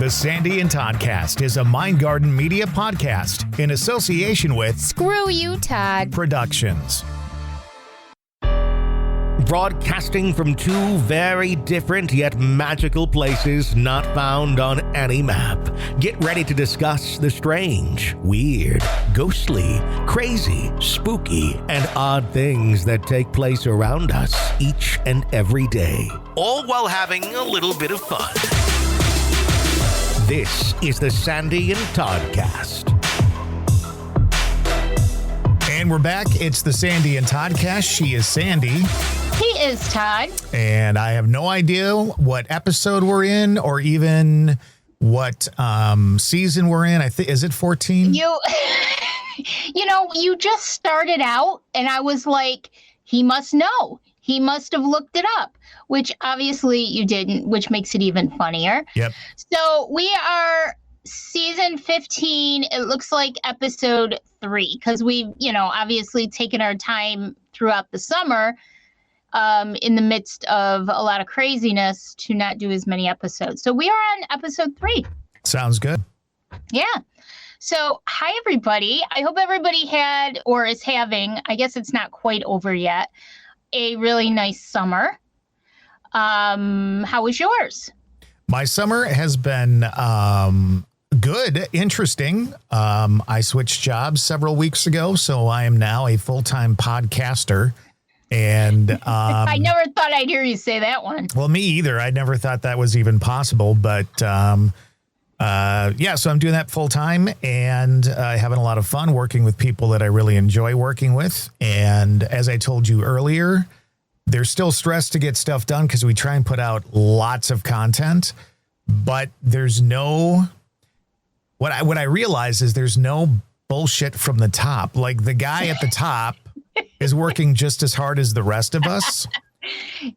The Sandy and Toddcast is a Mindgarden Media podcast in association with Screw You, Todd Productions. Broadcasting from two very different yet magical places not found on any map. Get ready to discuss the strange, weird, ghostly, crazy, spooky, and odd things that take place around us each and every day. All while having a little bit of fun. This is the Sandy and Toddcast. And we're back. It's the Sandy and Toddcast. She is Sandy. He is Todd. And I have no idea what episode we're in or even what season we're in. Is it 14? You just started out and I was like, he must know. He must have looked it up, which obviously you didn't, which makes it even funnier. Yep. So we are season 15. It looks like episode 3 because we've, obviously taken our time throughout the summer in the midst of a lot of craziness to not do as many episodes. So we are on episode 3. Sounds good. Yeah. So hi, everybody. I hope everybody had or is having, I guess it's not quite over yet, a really nice summer. How was yours? My summer has been good, interesting. I switched jobs several weeks ago, so I am now a full-time podcaster. And I never thought I'd hear you say that one. Well, me either. I never thought that was even possible. But so I'm doing that full time and having a lot of fun working with people that I really enjoy working with. And as I told you earlier, there's still stress to get stuff done because we try and put out lots of content, but there's no, what I realize is there's no bullshit from the top. Like the guy at the top is working just as hard as the rest of us.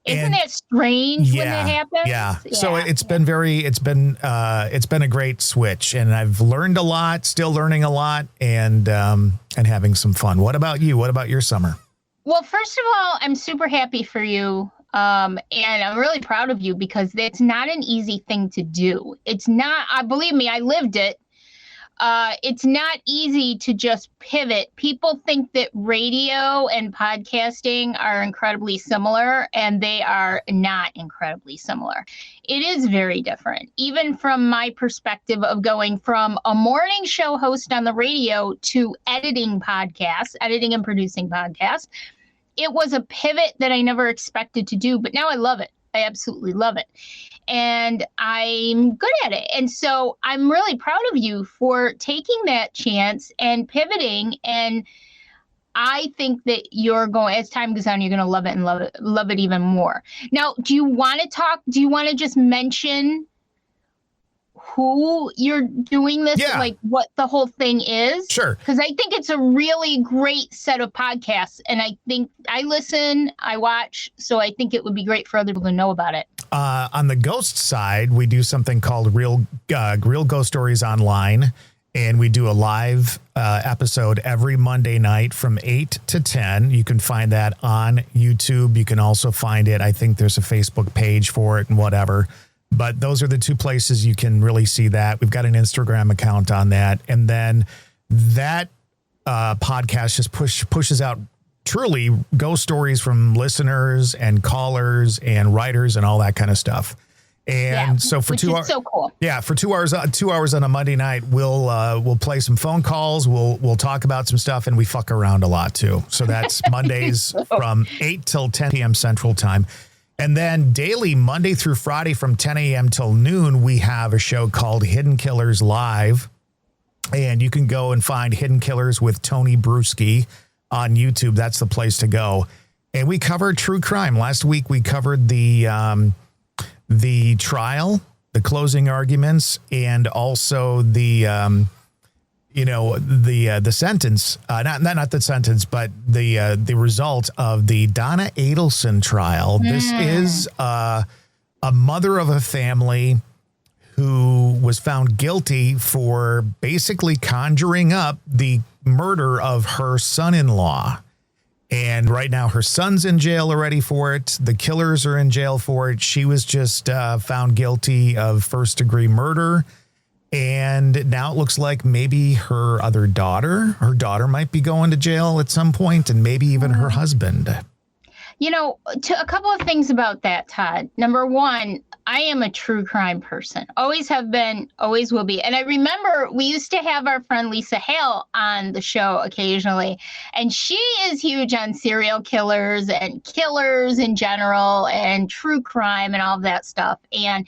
Isn't that strange when that happens? Yeah. So it's been a great switch, and I've learned a lot, still learning a lot, and having some fun. What about you? What about your summer? Well, first of all, I'm super happy for you. And I'm really proud of you because it's not an easy thing to do. It's not, believe me, I lived it. It's not easy to just pivot. People think that radio and podcasting are incredibly similar, and they are not incredibly similar. It is very different, even from my perspective of going from a morning show host on the radio to editing and producing podcasts. It was a pivot that I never expected to do, but now I love it. I absolutely love it. And I'm good at it. And so I'm really proud of you for taking that chance and pivoting. And I think that as time goes on, you're going to love it and love it even more. Now, do you want to just mention who you're doing this, like what the whole thing is? Sure. Because I think it's a really great set of podcasts. And I think I listen, I watch, so I think it would be great for other people to know about it. On the ghost side, we do something called Real Ghost Stories Online, and we do a live episode every Monday night from 8 to 10. You can find that on YouTube. You can also find it. I think there's a Facebook page for it and whatever. But those are the two places you can really see that. We've got an Instagram account on that. And then that podcast just pushes out truly ghost stories from listeners and callers and writers and all that kind of stuff. And so for 2 hours, so cool. Yeah, for 2 hours on a Monday night, we'll play some phone calls. We'll talk about some stuff, and we fuck around a lot too. So that's Mondays from 8 till 10 p.m. Central Time. And then daily, Monday through Friday from 10 a.m. till noon, we have a show called Hidden Killers Live. And you can go and find Hidden Killers with Tony Bruschi on YouTube. That's the place to go. And we cover true crime. Last week, we covered the trial, the closing arguments, and also the sentence, not the sentence, but the result of the Donna Adelson trial. This is a mother of a family who was found guilty for basically conjuring up the murder of her son-in-law. And right now her son's in jail already for it. The killers are in jail for it. She was just found guilty of first-degree murder. And now it looks like maybe her daughter might be going to jail at some point, and maybe even her husband. You know, a couple of things about that, Todd. Number one, I am a true crime person. Always have been, always will be. And I remember we used to have our friend Lisa Hale on the show occasionally, and she is huge on serial killers and killers in general and true crime and all of that stuff. And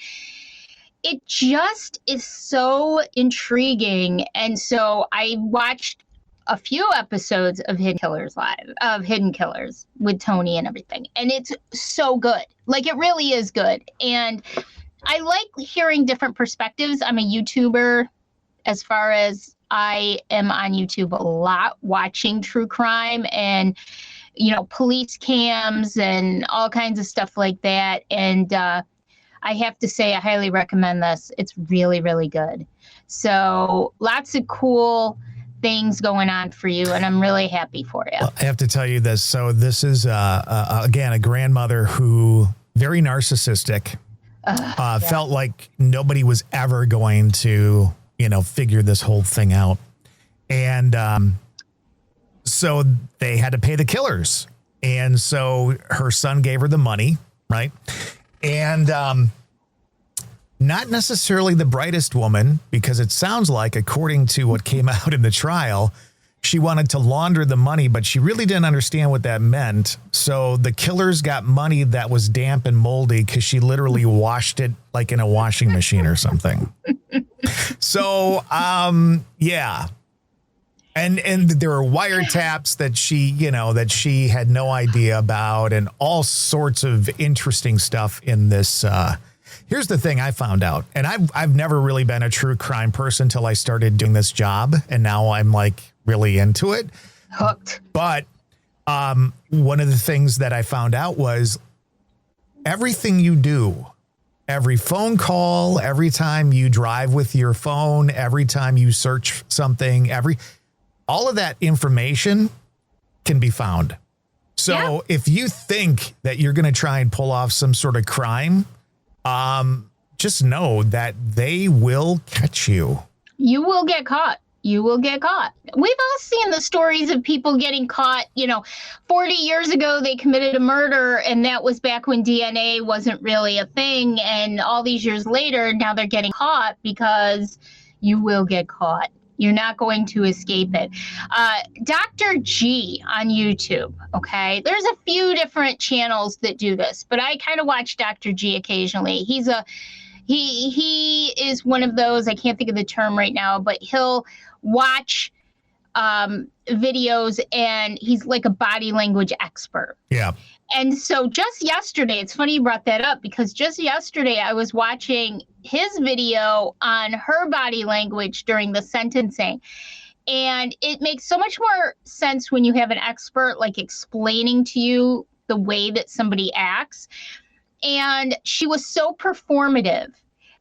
it just is so intriguing. And so I watched a few episodes of Hidden Killers with Tony and everything. And it's so good. Like, it really is good. And I like hearing different perspectives. I'm a YouTuber, as far as I am on YouTube a lot, watching true crime and, you know, police cams and all kinds of stuff like that. And I have to say, I highly recommend this. It's really, really good. So lots of cool things going on for you, and I'm really happy for you. Well, I have to tell you this. So this is, again, a grandmother who very narcissistic, felt like nobody was ever going to, you know, figure this whole thing out. And so they had to pay the killers. And so her son gave her the money, right? And not necessarily the brightest woman, because it sounds like, according to what came out in the trial, she wanted to launder the money, but she really didn't understand what that meant. So the killers got money that was damp and moldy because she literally washed it like in a washing machine or something. So, yeah. And there were wiretaps that she had no idea about, and all sorts of interesting stuff in this. Here's the thing I found out, and I've never really been a true crime person till I started doing this job, and now I'm like really into it. Hooked. But one of the things that I found out was everything you do, every phone call, every time you drive with your phone, every time you search something, all of that information can be found. So if you think that you're going to try and pull off some sort of crime, just know that they will catch you. You will get caught. You will get caught. We've all seen the stories of people getting caught. 40 years ago, they committed a murder, and that was back when DNA wasn't really a thing. And all these years later, now they're getting caught, because you will get caught. You're not going to escape it. Dr. G on YouTube, okay? There's a few different channels that do this, but I kind of watch Dr. G occasionally. He is one of those, I can't think of the term right now, but he'll watch videos, and he's like a body language expert. Yeah. And so just yesterday, it's funny you brought that up, because just yesterday I was watching his video on her body language during the sentencing. And it makes so much more sense when you have an expert like explaining to you the way that somebody acts. And she was so performative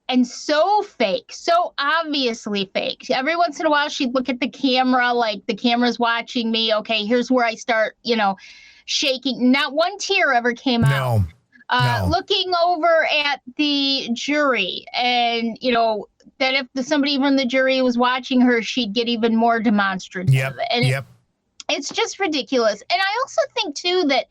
and so fake, so obviously fake. Every once in a while, she'd look at the camera like the camera's watching me. Okay, here's where I start, shaking. Not one tear ever came out. No. Looking over at the jury, and that if somebody from the jury was watching her, she'd get even more demonstrative. It's just ridiculous. And I also think too that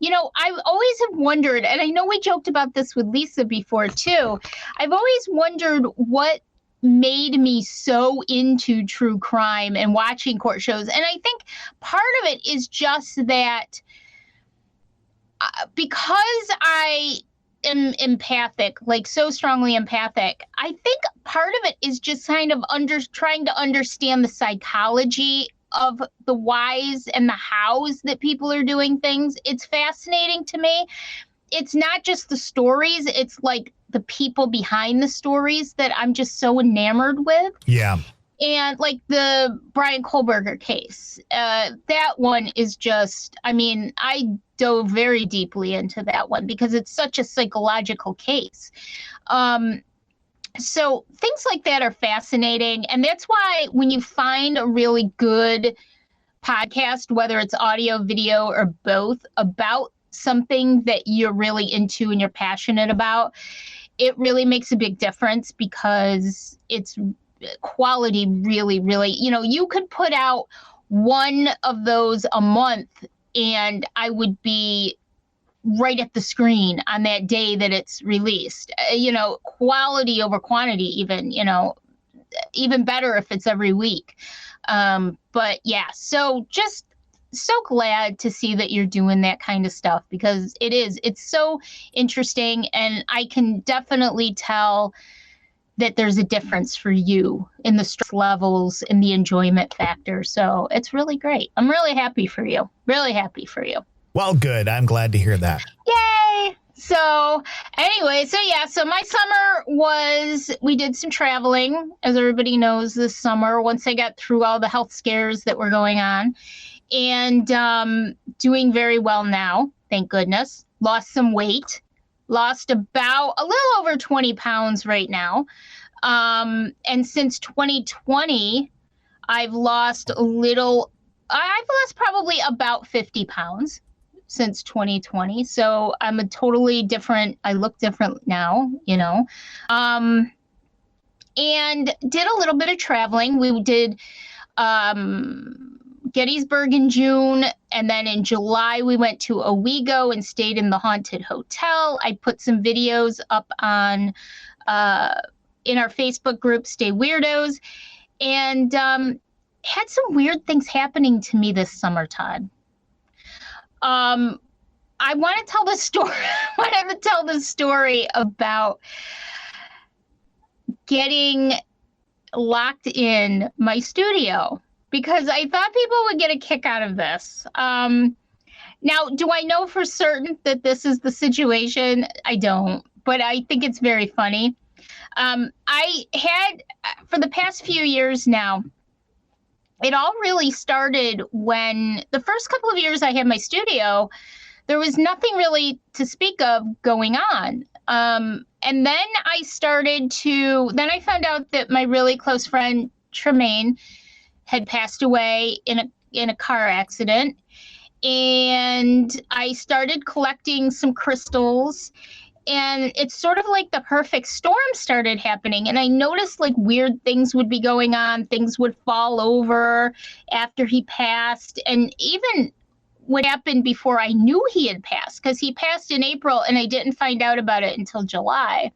I always have wondered, and I know we joked about this with Lisa before too, I've always wondered what made me so into true crime and watching court shows. And I think part of it is just that because I am empathic, like so strongly empathic, I think part of it is just kind of trying to understand the psychology of the whys and the hows that people are doing things. It's fascinating to me. It's not just the stories, it's like the people behind the stories that I'm just so enamored with. Yeah. And like the Brian Kohlberger case, that one is just, I dove very deeply into that one because it's such a psychological case. So things like that are fascinating. And that's why when you find a really good podcast, whether it's audio, video, or both, about something that you're really into and you're passionate about, it really makes a big difference because it's quality really, really, you could put out one of those a month and I would be right at the screen on that day that it's released. Quality over quantity, even better if it's every week. But yeah, so just so glad to see that you're doing that kind of stuff, because it's so interesting, and I can definitely tell that there's a difference for you in the stress levels and the enjoyment factor. So it's really great. I'm really happy for you. Really happy for you. Well, good. I'm glad to hear that. Yay! So anyway, so my summer we did some traveling, as everybody knows, this summer, once I got through all the health scares that were going on, and doing very well now, thank goodness. Lost some weight, lost about a little over 20 pounds right now. And since 2020, I've lost probably about 50 pounds. Since 2020. So I'm I look different now, and did a little bit of traveling. We did Gettysburg in June, and then in July we went to Owego and stayed in the haunted hotel. I put some videos up on in our Facebook group, Stay Weirdos, and had some weird things happening to me this summer, Todd. I want to tell the story. I want to tell the story about getting locked in my studio, because I thought people would get a kick out of this. Now, do I know for certain that this is the situation? I don't, but I think it's very funny. I had, for the past few years now, it all really started when the first couple of years I had my studio, there was nothing really to speak of going on. And then I found out that my really close friend Tremaine had passed away in a car accident. And I started collecting some crystals, and it's sort of like the perfect storm started happening. And I noticed like weird things would be going on. Things would fall over after he passed. And even what happened before I knew he had passed, because he passed in April and I didn't find out about it until July.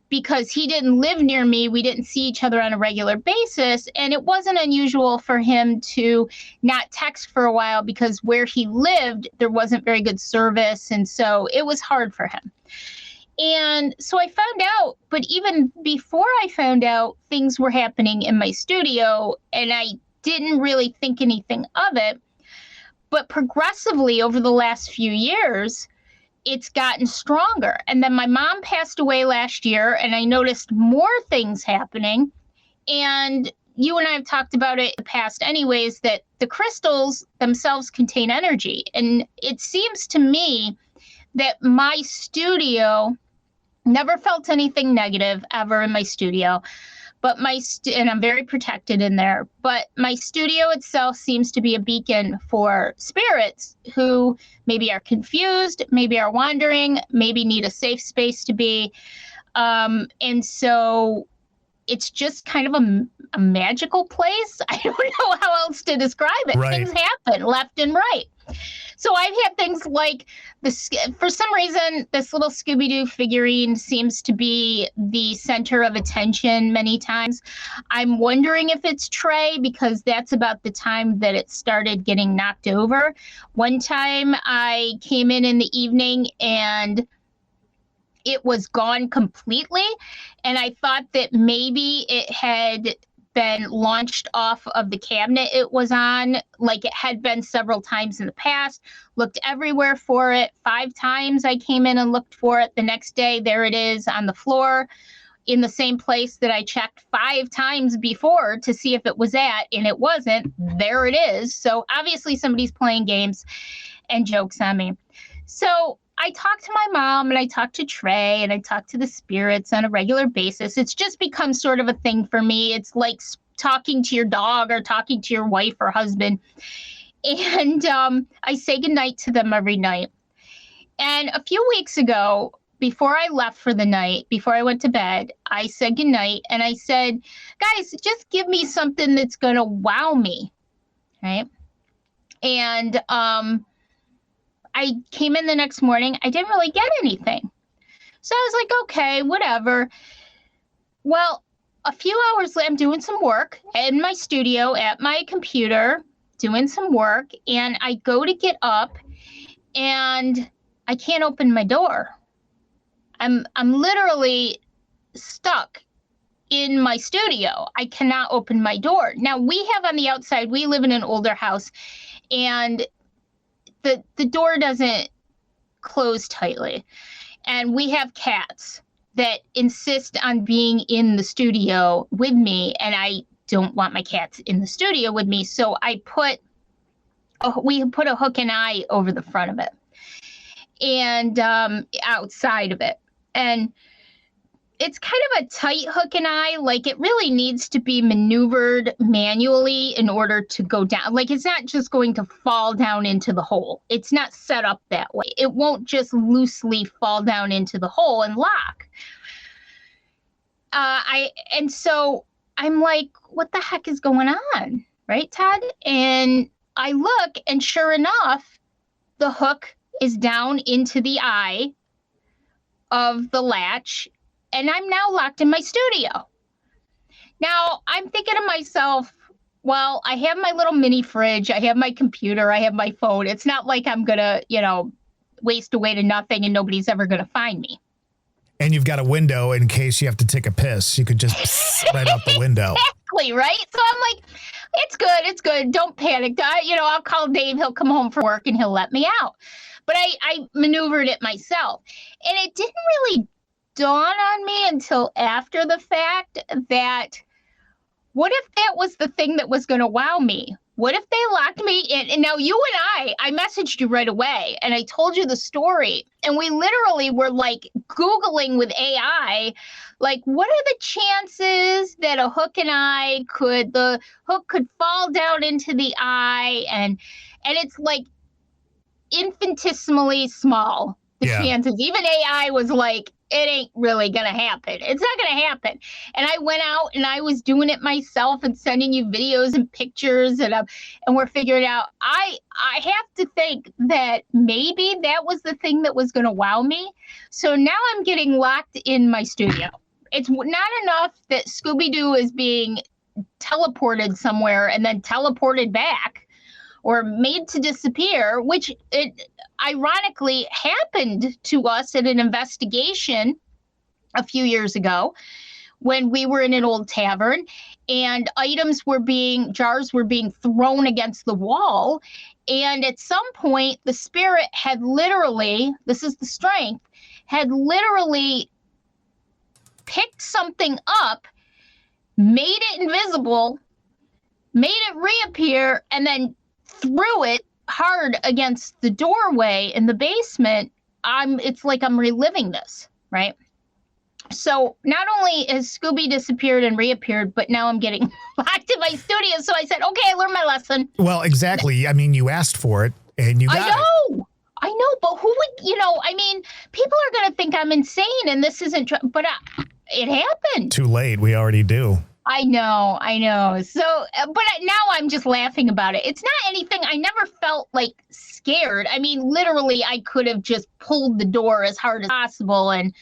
Because he didn't live near me. We didn't see each other on a regular basis. And it wasn't unusual for him to not text for a while, because where he lived, there wasn't very good service. And so it was hard for him. And so I found out, but even before I found out, things were happening in my studio, and I didn't really think anything of it. But progressively over the last few years, it's gotten stronger. And then my mom passed away last year, and I noticed more things happening. And you and I have talked about it in the past anyways, that the crystals themselves contain energy. And it seems to me that my studio never felt anything negative ever in my studio. But and I'm very protected in there, but my studio itself seems to be a beacon for spirits who maybe are confused, maybe are wandering, maybe need a safe space to be. And so it's just kind of a magical place. I don't know how else to describe it. Right. Things happen left and right. So I've had things like for some reason, this little Scooby-Doo figurine seems to be the center of attention many times. I'm wondering if it's Trey, because that's about the time that it started getting knocked over. One time I came in the evening and it was gone completely. And I thought that maybe it had been launched off of the cabinet it was on, like it had been several times in the past. Looked everywhere for it. 5 times I came in and looked for it. The next day, there it is on the floor in the same place that I checked 5 times before to see if it was at, and it wasn't. There it is. So obviously somebody's playing games and jokes on me. So I talk to my mom, and I talk to Trey, and I talk to the spirits on a regular basis. It's just become sort of a thing for me. It's like talking to your dog or talking to your wife or husband. And I say goodnight to them every night. And a few weeks ago, before I left for the night, before I went to bed, I said goodnight. And I said, guys, just give me something that's going to wow me. Right. And I came in the next morning. I didn't really get anything. So I was like, okay, whatever. Well, a few hours later, I'm doing some work in my studio at my computer, doing some work. And I go to get up and I can't open my door. I'm literally stuck in my studio. I cannot open my door. Now we have on the outside, we live in an older house, and the door doesn't close tightly. And we have cats that insist on being in the studio with me, and I don't want my cats in the studio with me. So we put a hook and eye over the front of it and outside of it. And it's kind of a tight hook and eye. Like, it really needs to be maneuvered manually in order to go down. Like, it's not just going to fall down into the hole. It's not set up that way. It won't just loosely fall down into the hole and lock. And so I'm like, what the heck is going on? Right, Todd? And I look, and sure enough, the hook is down into the eye of the latch, and I'm now locked in my studio. Now, I'm thinking to myself, well, I have my little mini fridge, I have my computer, I have my phone. It's not like I'm going to, waste away to nothing and nobody's ever going to find me. And you've got a window in case you have to take a piss. You could just right out the window. Exactly, right? So I'm like, it's good. Don't panic. I'll call Dave. He'll come home from work and he'll let me out. But I maneuvered it myself. And it didn't really dawn on me until after the fact that what if that was the thing that was going to wow me? What if they locked me in? And now you and I messaged you right away and I told you the story. And we literally were like Googling with AI, like, what are the chances that the hook could fall down into the eye? And it's like infinitesimally small, the chances. Even AI was like, it ain't really going to happen. It's not going to happen. And I went out and I was doing it myself and sending you videos and pictures and we're figuring out. I have to think that maybe that was the thing that was going to wow me. So now I'm getting locked in my studio. It's not enough that Scooby-Doo is being teleported somewhere and then teleported back or made to disappear, which it ironically happened to us at an investigation a few years ago when we were in an old tavern and jars were being thrown against the wall. And at some point, the spirit had literally, this is the strength, had literally picked something up, made it invisible, made it reappear, and then threw it hard against the doorway in the basement. It's like I'm reliving this, right? So not only has Scooby disappeared and reappeared, but now I'm getting locked in my studio. So I said, okay, I learned my lesson. Well, exactly. I mean, you asked for it and you got it. I know, but who would, people are going to think I'm insane and this isn't true, but it happened. Too late. We already do. I know. So, but now I'm just laughing about it. It's not anything. I never felt like scared. I mean, literally, I could have just pulled the door as hard as possible and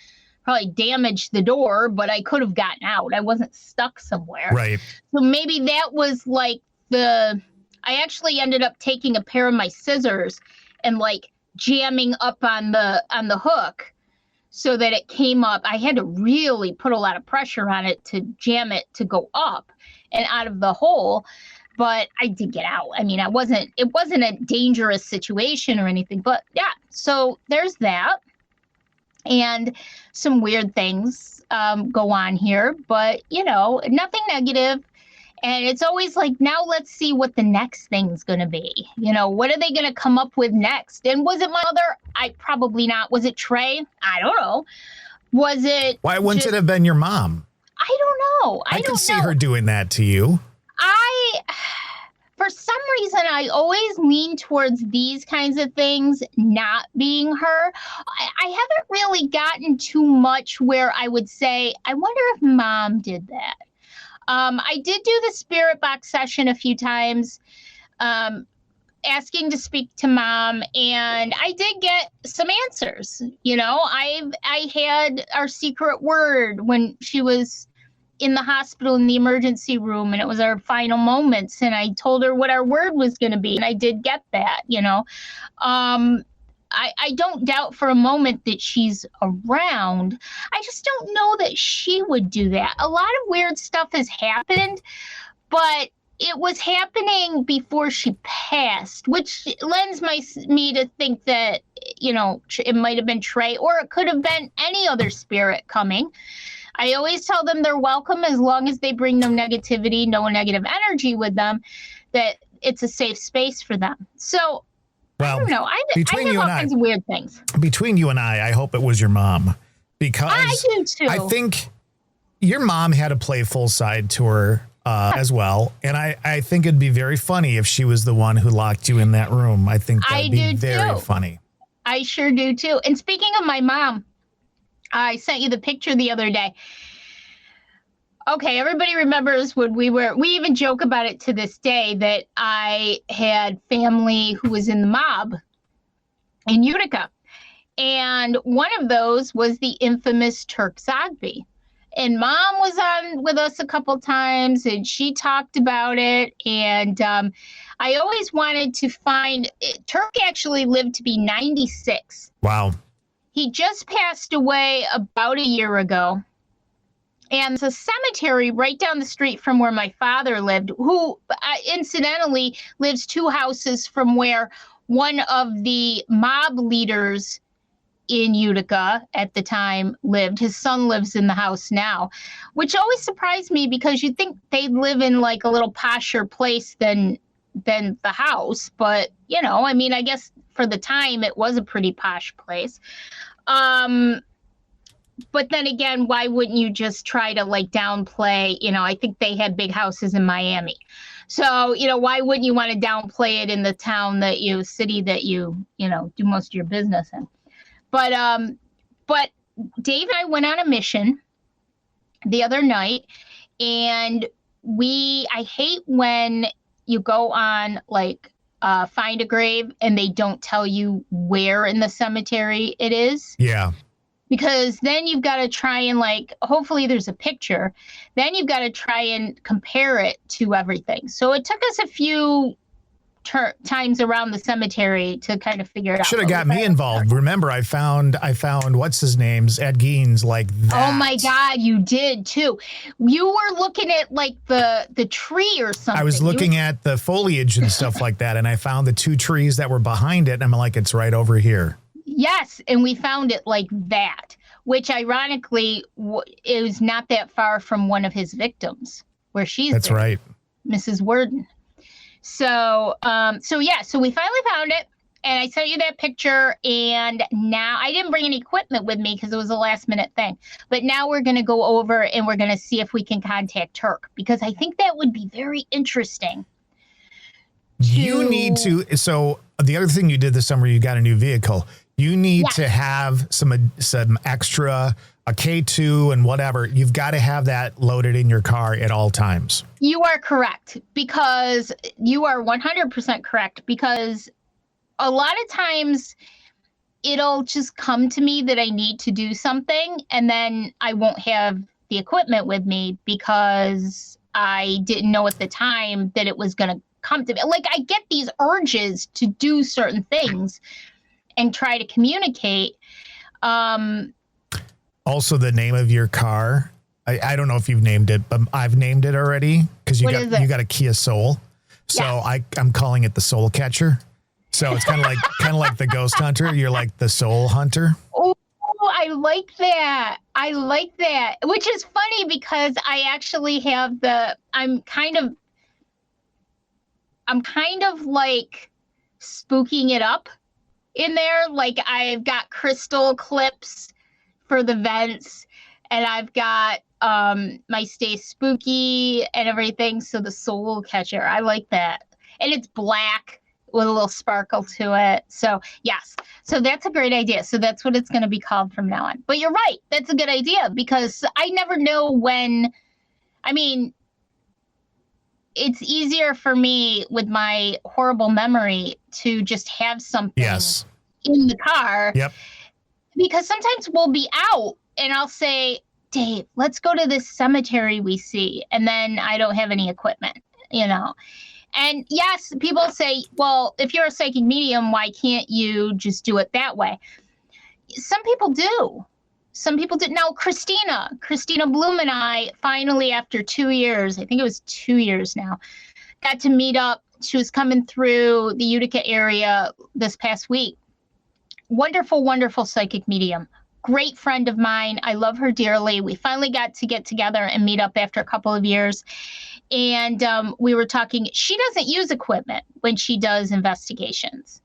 probably damaged the door, but I could have gotten out. I wasn't stuck somewhere. Right. So maybe that was like I actually ended up taking a pair of my scissors and like jamming up on the hook so that it came up. I had to really put a lot of pressure on it to jam it to go up and out of the hole, but I did get out. I mean, it wasn't a dangerous situation or anything, but yeah, so there's that. And some weird things go on here, but nothing negative. And it's always like, now let's see what the next thing's going to be. What are they going to come up with next? And was it my mother? Probably not. Was it Trey? I don't know. Was it? Why wouldn't it have been your mom? I don't know. I can see her doing that to you. for some reason, I always lean towards these kinds of things not being her. I haven't really gotten too much where I would say, I wonder if Mom did that. I did do the spirit box session a few times, asking to speak to Mom, and I did get some answers. I had our secret word when she was in the hospital in the emergency room, and it was our final moments, and I told her what our word was going to be, and I did get that. I don't doubt for a moment that she's around. I just don't know that she would do that. A lot of weird stuff has happened, but it was happening before she passed, which lends me to think that, it might have been Trey, or it could have been any other spirit coming. I always tell them they're welcome as long as they bring no negativity, no negative energy with them, that it's a safe space for them. So, well, I don't know. I between have you all and I, kinds of weird things. between you and I hope it was your mom, because I do too. I think your mom had a playful side to her as well. And I think it'd be very funny if she was the one who locked you in that room. I think that'd be very funny. I sure do too. And speaking of my mom, I sent you the picture the other day. Okay, everybody remembers when we even joke about it to this day, that I had family who was in the mob in Utica. And one of those was the infamous Turk Zogby. And Mom was on with us a couple times, and she talked about it. And I always wanted to find, Turk actually lived to be 96. Wow. He just passed away about a year ago. And there's a cemetery right down the street from where my father lived, who incidentally lives 2 houses from where one of the mob leaders in Utica at the time lived. His son lives in the house now, which always surprised me, because you'd think they'd live in like a little posher place than the house. But, I guess for the time it was a pretty posh place. But then again, why wouldn't you just try to downplay? I think they had big houses in Miami. So, why wouldn't you want to downplay it in the city that you do most of your business in? But Dave and I went on a mission the other night, and I hate when you go on Find a Grave and they don't tell you where in the cemetery it is. Yeah. Because then you've got to try and hopefully there's a picture. Then you've got to try and compare it to everything. So it took us a few times around the cemetery to kind of figure it out. Should have got me involved. Remember, I found what's his name's Ed Geins that. Oh my God, you did too. You were looking at the tree or something. I was looking at the foliage and stuff like that, and I found the 2 trees that were behind it, and I'm like, it's right over here. Yes, and we found it like that, which ironically is not that far from one of his victims, where she's. That's right, Mrs. Worden. So we finally found it, and I sent you that picture. And now I didn't bring any equipment with me because it was a last minute thing. But now we're going to go over and we're going to see if we can contact Turk, because I think that would be very interesting. You need to. So the other thing you did this summer, you got a new vehicle. You need to have some extra, a K2 and whatever. You've got to have that loaded in your car at all times. You are correct, because you are 100% correct, because a lot of times it'll just come to me that I need to do something, and then I won't have the equipment with me because I didn't know at the time that it was going to come to me. I get these urges to do certain things and try to communicate. Also, the name of your car. I don't know if you've named it, but I've named it already, because you got a Kia Soul. So yes. I'm calling it the Soul Catcher. So it's kind of like the Ghost Hunter. You're like the Soul Hunter. Oh, I like that. Which is funny, because I actually have I'm kind of spooking it up in there. I've got crystal clips for the vents, and I've got my Stay Spooky and everything. So the Soul Catcher, I like that. and it's black with a little sparkle to it. So yes, so that's a great idea. So that's what it's going to be called from now on. But you're right, that's a good idea, because I never know when. I mean, it's easier for me with my horrible memory to just have something in the car. Yep. Because sometimes we'll be out and I'll say, Dave, let's go to this cemetery we see. And then I don't have any equipment, And yes, people say, well, if you're a psychic medium, why can't you just do it that way? Some people do. Some people did. Now, Christina Bloom and I finally, after 2 years, I think it was 2 years now, got to meet up. She was coming through the Utica area this past week. Wonderful, wonderful psychic medium. Great friend of mine. I love her dearly. We finally got to get together and meet up after a couple of years. And we were talking. She doesn't use equipment when she does investigations.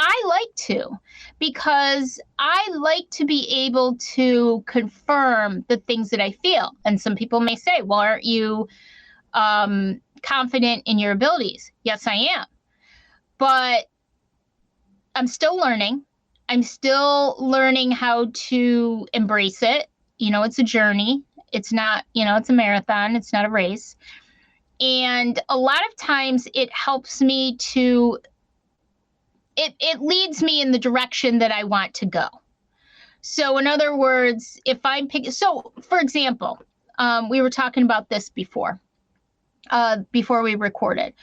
I like to, because I like to be able to confirm the things that I feel. And some people may say, well, aren't you confident in your abilities? Yes, I am. But I'm still learning. I'm still learning how to embrace it. It's a journey. It's not, it's a marathon. It's not a race. And a lot of times it helps me to it leads me in the direction that I want to go. So in other words, if I'm picking, so for example, we were talking about this before we recorded.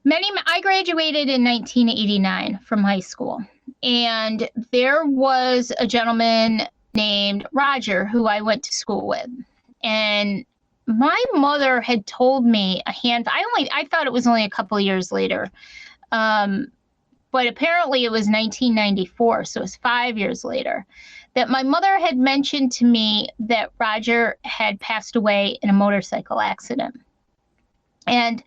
I graduated in 1989 from high school, and there was a gentleman named Roger who I went to school with. And my mother had told me I thought it was only a couple of years later. But apparently it was 1994, so it was 5 years later, that my mother had mentioned to me that Roger had passed away in a motorcycle accident. And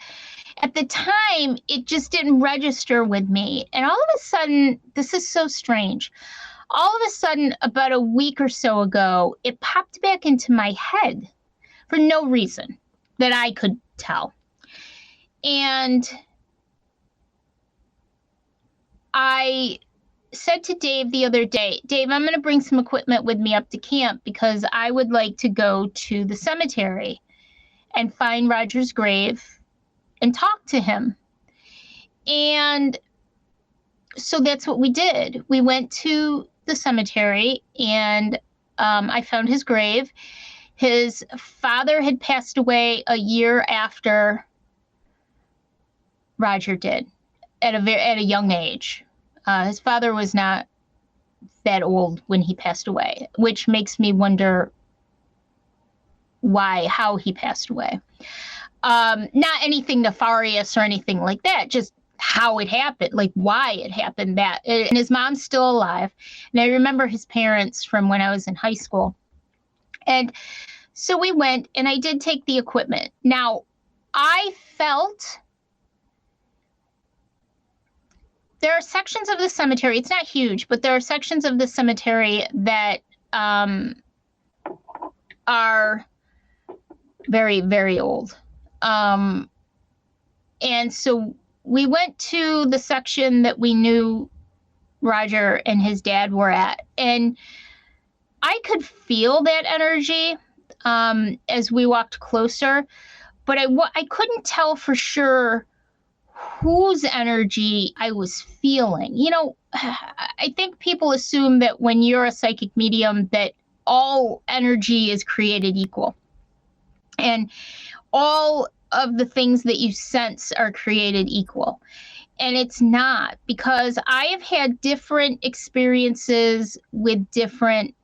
at the time, it just didn't register with me. And all of a sudden, this is so strange. All of a sudden, about a week or so ago, it popped back into my head for no reason that I could tell. And I said to Dave the other day, Dave, I'm going to bring some equipment with me up to camp because I would like to go to the cemetery and find Roger's grave and talk to him. And so that's what we did. We went to the cemetery and I found his grave. His father had passed away a year after Roger did, at a young age. His father was not that old when he passed away, which makes me wonder how he passed away. Not anything nefarious or anything like that, just how it happened, like why it happened. And his mom's still alive. And I remember his parents from when I was in high school. And so we went, and I did take the equipment. Now, I felt there are sections of the cemetery, it's not huge, but there are sections of the cemetery that are very, very old. And so we went to the section that we knew Roger and his dad were at, and I could feel that energy as we walked closer, but I couldn't tell for sure whose energy I was feeling. I think people assume that when you're a psychic medium that all energy is created equal. And all of the things that you sense are created equal. And it's not, because I have had different experiences with different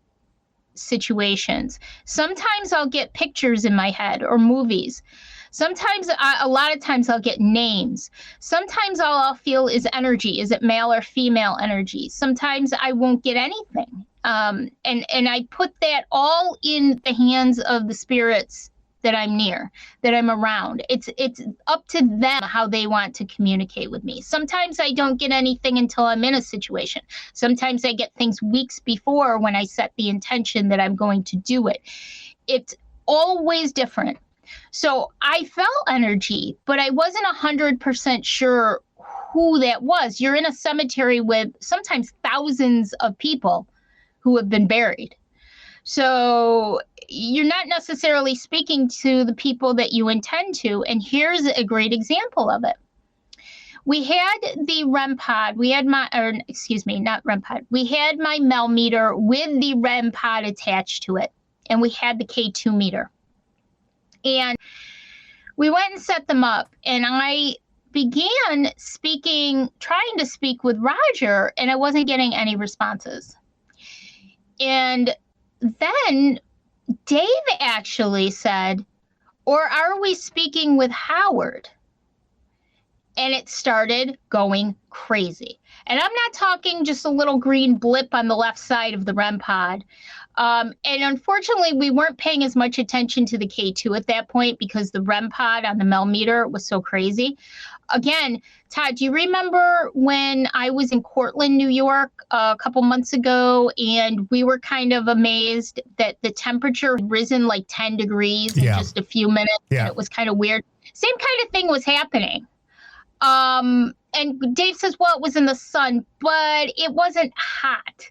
situations. Sometimes I'll get pictures in my head or movies. Sometimes, a lot of times I'll get names. Sometimes all I'll feel is energy. Is it male or female energy? Sometimes I won't get anything. And I put that all in the hands of the spirits that I'm near, that I'm around. It's up to them how they want to communicate with me. Sometimes I don't get anything until I'm in a situation. Sometimes I get things weeks before when I set the intention that I'm going to do it. It's always different. So I felt energy, but I wasn't 100% sure who that was. You're in a cemetery with sometimes thousands of people who have been buried. So you're not necessarily speaking to the people that you intend to. And here's a great example of it. We had the REM pod. We had not REM pod. We had my Mel meter with the REM pod attached to it. And we had the K2 meter. And we went and set them up. And I began trying to speak with Roger, and I wasn't getting any responses. And then Dave actually said, or are we speaking with Howard? And it started going crazy. And I'm not talking just a little green blip on the left side of the REM pod. And unfortunately, we weren't paying as much attention to the K2 at that point because the REM pod on the Mel meter was so crazy. Again, Todd, do you remember when I was in Cortland, New York a couple months ago, and we were kind of amazed that the temperature had risen like 10 degrees in just a few minutes? Yeah. And it was kind of weird. Same kind of thing was happening. And Dave says, well, it was in the sun, but it wasn't hot.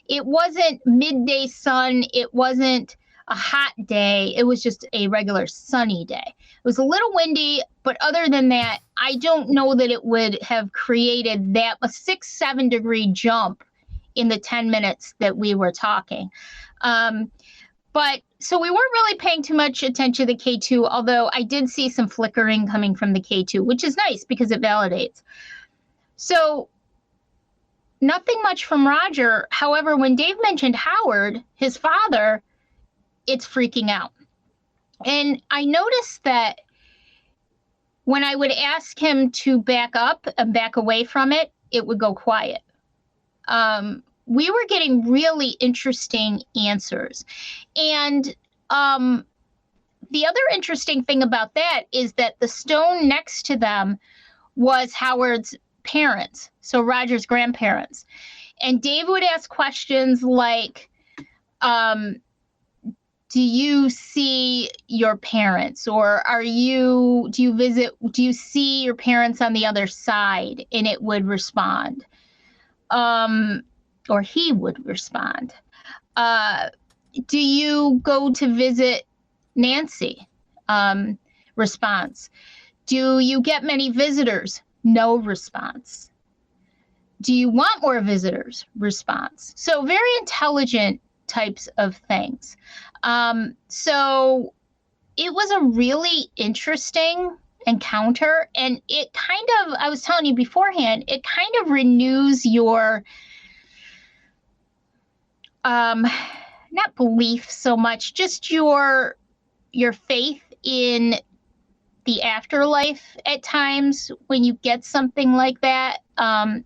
It wasn't midday sun. It wasn't a hot day. It was just a regular sunny day. It was a little windy, but other than that, I don't know that it would have created a 6-7 degree jump in the 10 minutes that we were talking. But so we weren't really paying too much attention to the K2, although I did see some flickering coming from the K2, which is nice because it validates. So nothing much from Roger. However, when Dave mentioned Howard, his father, it's freaking out. And I noticed that when I would ask him to back up and back away from it, it would go quiet. We were getting really interesting answers. And the other interesting thing about that is that the stone next to them was Howard's parents, so Roger's grandparents. And Dave would ask questions like, do you see your parents, or do you see your parents on the other side? And it would respond. Or he would respond. Do you go to visit Nancy? Response. Do you get many visitors? No response. Do you want more visitors? Response. So very intelligent types of things. So it was a really interesting encounter, and it kind of, I was telling you beforehand, it kind of renews your, not belief so much, just your faith in the afterlife at times when you get something like that.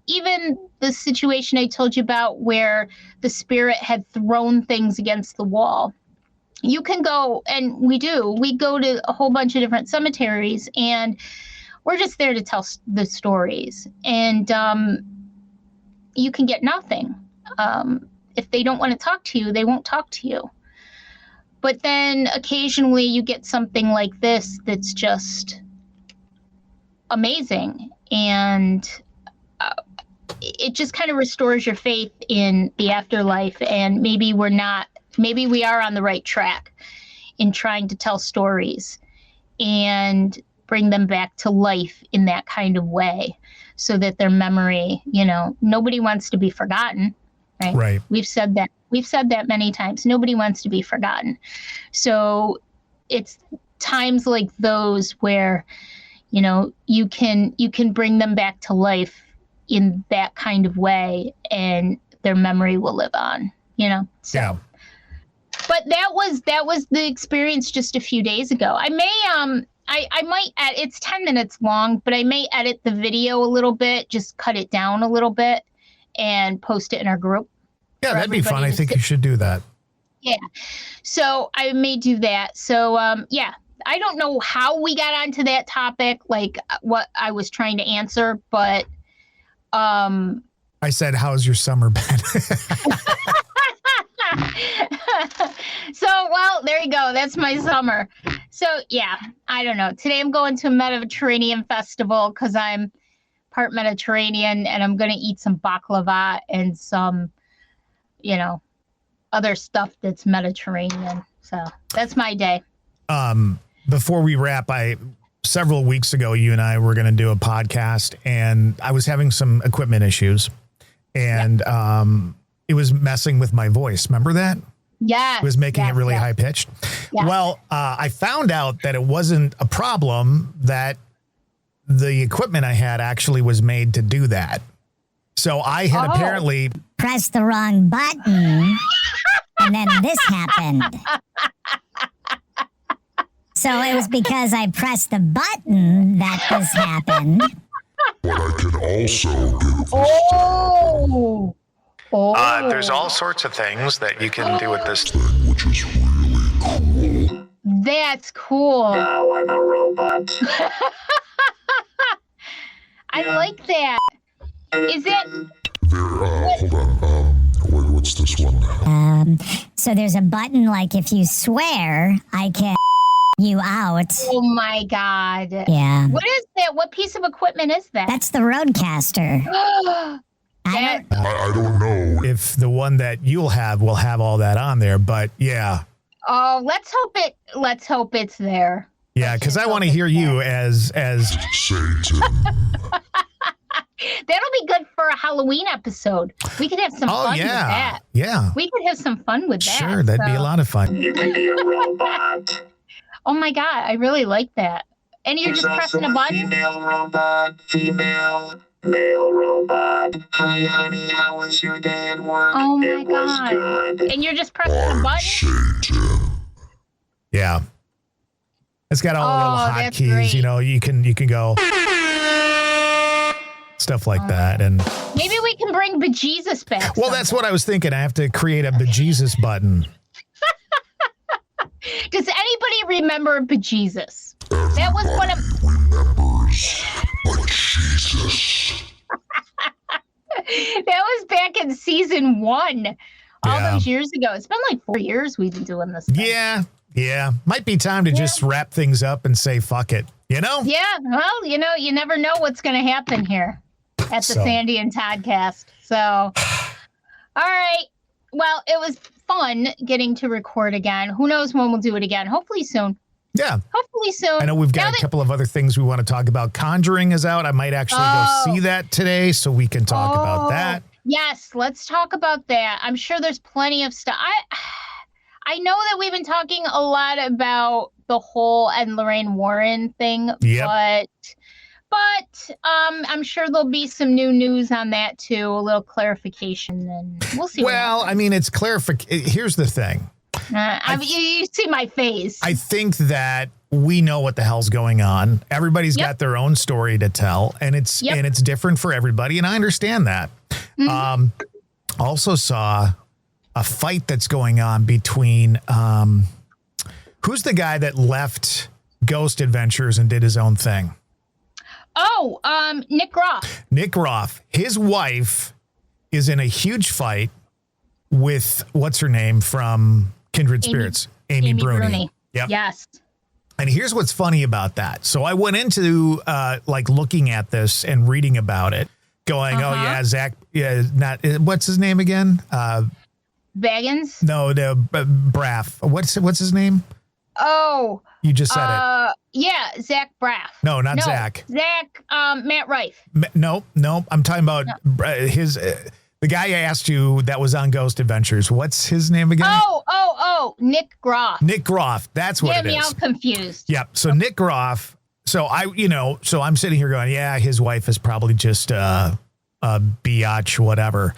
Even the situation I told you about where the spirit had thrown things against the wall. You can go, and we go to a whole bunch of different cemeteries, and we're just there to tell the stories. And you can get nothing. If they don't want to talk to you, they won't talk to you. But then occasionally you get something like this that's just amazing. And it just kind of restores your faith in the afterlife. And maybe we are on the right track in trying to tell stories and bring them back to life in that kind of way, so that their memory, nobody wants to be forgotten. Right. We've said that many times. Nobody wants to be forgotten. So it's times like those where, you can bring them back to life in that kind of way, and their memory will live on, So. Yeah. But that was the experience just a few days ago. I may, I might add, it's 10 minutes long, but I may edit the video a little bit, just cut it down a little bit and post it in our group. Yeah, that'd be fun. I think you should do that. Yeah. So I may do that. So, yeah, I don't know how we got onto that topic, like what I was trying to answer, but I said, how's your summer been? So, well, there you go. That's my summer. So, yeah, I don't know. Today I'm going to a Mediterranean festival because I'm part Mediterranean, and I'm going to eat some baklava and some, other stuff that's Mediterranean. So that's my day. Before we wrap, several weeks ago, you and I were going to do a podcast, and I was having some equipment issues, and it was messing with my voice. Remember that? Yeah. It was making it really high pitched. Yes. Well, I found out that it wasn't a problem, that the equipment I had actually was made to do that. So I had apparently pressed the wrong button, and then this happened. So it was because I pressed the button that this happened. But I can also do this. There's all sorts of things that you can do with this thing, which is really cool. That's cool. Now I'm a robot. I like that. Is it? Hold on. What's this one? So there's a button like if you swear, I can you out. Oh my God. Yeah. What is that? What piece of equipment is that? That's the Roadcaster. I don't know if the one that you'll have will have all that on there, but yeah. Oh, let's hope it's there. Yeah, because I want to hear you as Satan. That'll be good for a Halloween episode. We could have some fun with that. Yeah. We could have some fun with that. Sure, that'd be a lot of fun. Oh my God, I really like that. And you're just pressing a button? Female robot, female, male robot. Oh my God. And you're just pressing a button? Satan. Yeah. It's got all the little hotkeys, great. You can go stuff like that. And maybe we can bring bejesus back. Well, that's what I was thinking. I have to create a bejesus button. Does anybody remember bejesus? That was one of remembers bejesus. That was back in season 1. All those years ago. It's been like 4 years we've been doing this thing. Yeah. Might be time to just wrap things up and say fuck it, Yeah, well, you never know what's going to happen here at the Sandy and Toddcast. So, all right. Well, it was fun getting to record again. Who knows when we'll do it again? Hopefully soon. Yeah. Hopefully soon. I know we've got a couple of other things we want to talk about. Conjuring is out. I might actually go see that today, so we can talk about that. Yes, let's talk about that. I'm sure there's plenty of stuff. I know that we've been talking a lot about the whole Ed and Lorraine Warren thing, but I'm sure there'll be some new news on that too, a little clarification, and we'll see. Well, I mean, it's clarification. Here's the thing. You see my face. I think that we know what the hell's going on. Everybody's got their own story to tell, and it's different for everybody, and I understand that. Mm-hmm. Also saw a fight that's going on between who's the guy that left Ghost Adventures and did his own thing? Oh, Nick Groff. Nick Groff. His wife is in a huge fight with what's her name from Kindred Spirits, Amy Bruni. Yep. Yes. And here's what's funny about that. So I went into looking at this and reading about it, going, oh yeah, Zach, what's his name again? Baggins? No, the Braff. What's his name? Oh, you just said it. Yeah, Zach Braff. No, not Zach. Zach, Matt Rife. No. I'm talking about his. The guy I asked you that was on Ghost Adventures. What's his name again? Oh, Nick Groff. Nick Groff. That's what it is. Yeah, me all confused. Yep. So Nick Groff. So I'm sitting here going, yeah, his wife is probably just a biatch, whatever.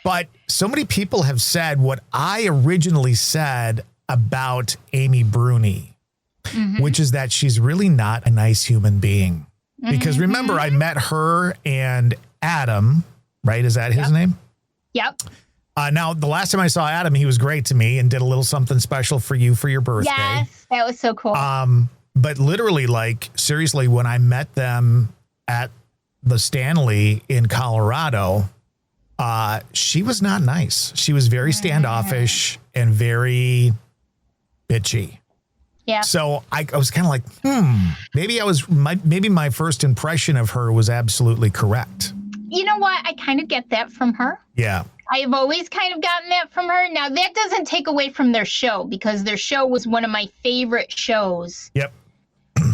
But so many people have said what I originally said about Amy Bruni, which is that she's really not a nice human being. Because remember, I met her and Adam, right? Is that his name? Yep. Now, the last time I saw Adam, he was great to me and did a little something special for you for your birthday. Yes, that was so cool. But literally, seriously, when I met them at the Stanley in Colorado, she was not nice. She was very standoffish and very bitchy. Yeah. So I was kind of like, maybe my first impression of her was absolutely correct. You know what? I kind of get that from her. Yeah. I have always kind of gotten that from her. Now, that doesn't take away from their show, because their show was one of my favorite shows. Yep.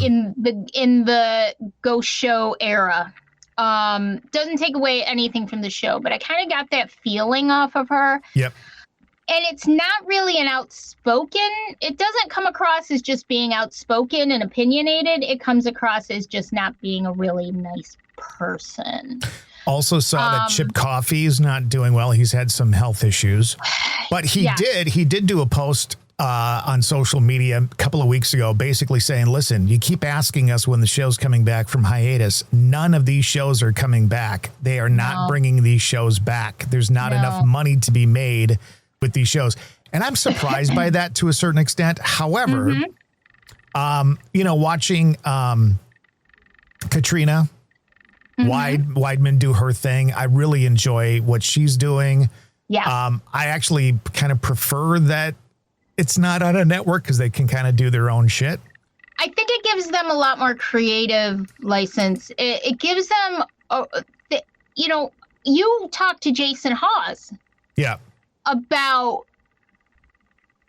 In the ghost show era. Doesn't take away anything from the show, but I kind of got that feeling off of her. Yep. And it's not really an outspoken. It doesn't come across as just being outspoken and opinionated. It comes across as just not being a really nice person. Also saw that Chip Coffey is not doing well. He's had some health issues, but he did do a post on social media a couple of weeks ago, basically saying, listen, you keep asking us when the show's coming back from hiatus. None of these shows are coming back. They are not bringing these shows back. There's not enough money to be made with these shows. And I'm surprised by that to a certain extent. However, watching Katrina Weidman do her thing, I really enjoy what she's doing. Yeah. I actually kind of prefer that it's not on a network, because they can kind of do their own shit. I think it gives them a lot more creative license. It gives them, you talked to Jason Hawes. Yeah. About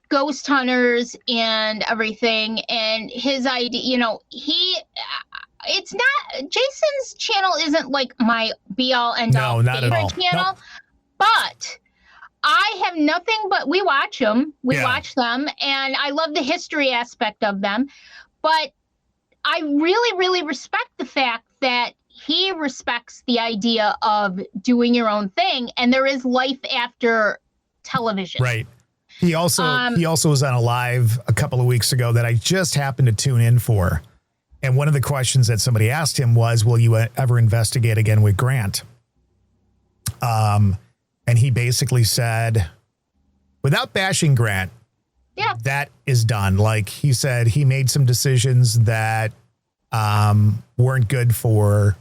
ghost hunters and everything, and his idea, it's not, Jason's channel isn't like my be all end all favorite channel, nope. But I have nothing but, we watch them, watch them, and I love the history aspect of them, but I really, really respect the fact that he respects the idea of doing your own thing, and there is life after television. Right. He also was on a live a couple of weeks ago that I just happened to tune in for. And one of the questions that somebody asked him was, will you ever investigate again with Grant? And he basically said, without bashing Grant, that is done. Like he said, he made some decisions that weren't good for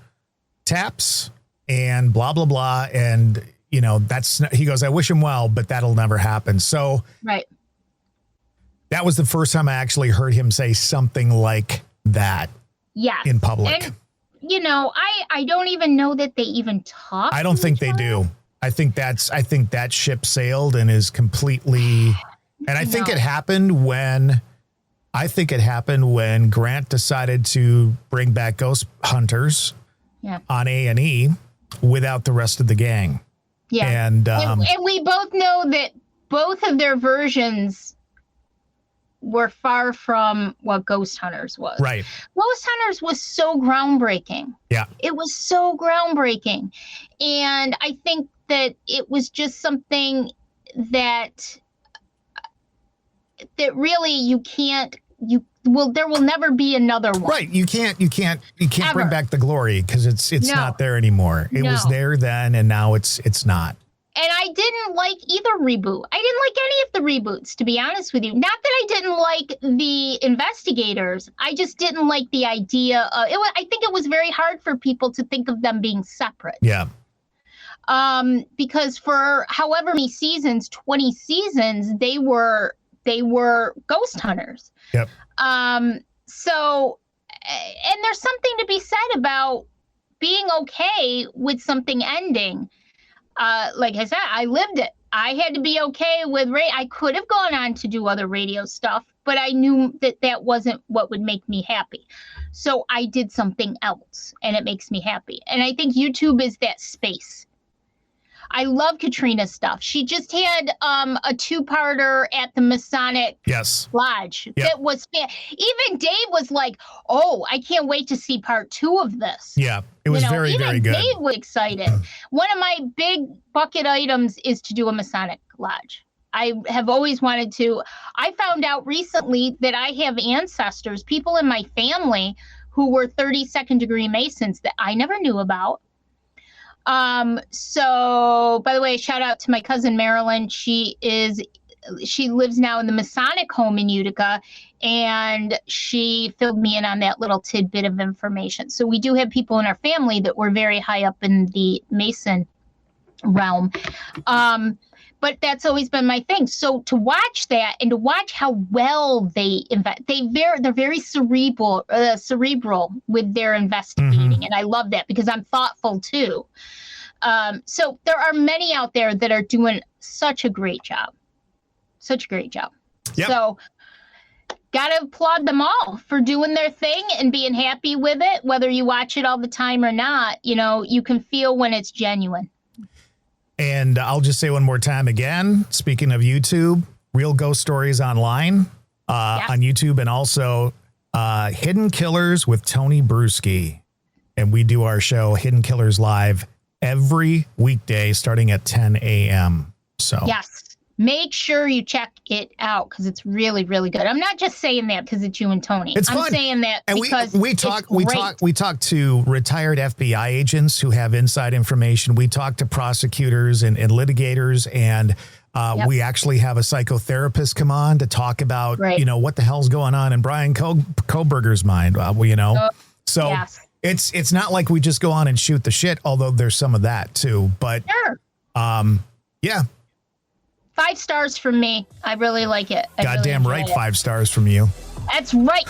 TAPS and blah, blah, blah. And he goes, I wish him well, but that'll never happen. So that was the first time I actually heard him say something like that in public. And, I don't even know that they even talk. I don't think they do. I think that ship sailed and is completely, and I think it happened when Grant decided to bring back Ghost Hunters on A&E without the rest of the gang. Yeah. And we both know that both of their versions were far from what Ghost Hunters was. Right. Ghost Hunters was so groundbreaking. Yeah. It was so groundbreaking. And I think that it was just something that really there will never be another one. Right. You can't bring back the glory, because it's not there anymore. It was there then, and now it's not. And I didn't like either reboot. I didn't like any of the reboots, to be honest with you. Not that I didn't like the investigators. I just didn't like the idea of it. I think it was very hard for people to think of them being separate. Yeah. Because for however many seasons, 20 seasons, they were ghost hunters. Yep. So, and there's something to be said about being okay with something ending. Like I said, I lived it. I had to be okay with I could have gone on to do other radio stuff, but I knew that wasn't what would make me happy. So I did something else, and it makes me happy. And I think YouTube is that space. I love Katrina's stuff. She just had a 2-parter at the Masonic Lodge. Yep. That was even Dave was like, "Oh, I can't wait to see part 2 of this." Yeah, it was very, very good. Dave was excited. One of my big bucket items is to do a Masonic Lodge. I have always wanted to. I found out recently that I have ancestors, people in my family, who were 32nd degree Masons that I never knew about. So by the way, shout out to my cousin Marilyn. She lives now in the Masonic home in Utica, and she filled me in on that little tidbit of information. So we do have people in our family that were very high up in the Mason realm. But but that's always been my thing. So to watch that and to watch how well they invest, they're very cerebral with their investigating. And I love that because I'm thoughtful too. So there are many out there that are doing such a great job. Yep. So got to applaud them all for doing their thing and being happy with it. Whether you watch it all the time or not, you can feel when it's genuine. And I'll just say one more time again, speaking of YouTube, Real Ghost Stories Online on YouTube, and also Hidden Killers with Tony Bruschi. And we do our show Hidden Killers Live every weekday starting at 10 a.m. So yes, make sure you check it out because it's really, really good. I'm not just saying that because it's you and Tony. It's I'm fun. saying that and because we talk to retired FBI agents who have inside information. We talk to prosecutors and litigators, and we actually have a psychotherapist come on to talk about what the hell's going on in Brian Koberger's mind. It's not like we just go on and shoot the shit, although there's some of that too. But yeah. 5 stars from me. I really like it. Goddamn right, 5 stars from you. That's right.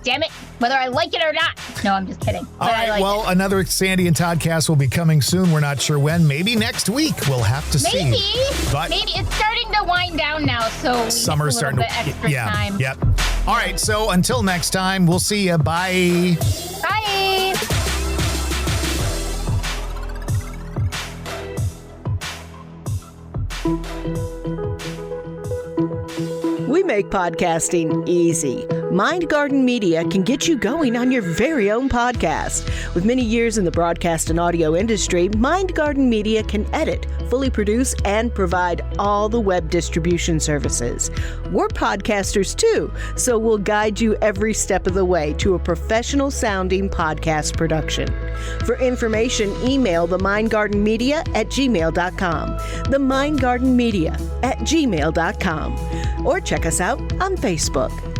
Damn it. Whether I like it or not. No, I'm just kidding. All right. Another Sandy and Toddcast will be coming soon. We're not sure when. Maybe next week. We'll have to see. Maybe it's starting to wind down now. So summer's starting to extra time. Yep. All right. So until next time, we'll see you. Bye. Bye. We make podcasting easy. Mindgarden Media can get you going on your very own podcast. With many years in the broadcast and audio industry, Mindgarden Media can edit, fully produce, and provide all the web distribution services. We're podcasters too, so we'll guide you every step of the way to a professional sounding podcast production. For information, email the Mindgarden Media at gmail.com, the Mindgarden Media at gmail.com, or check us out on Facebook.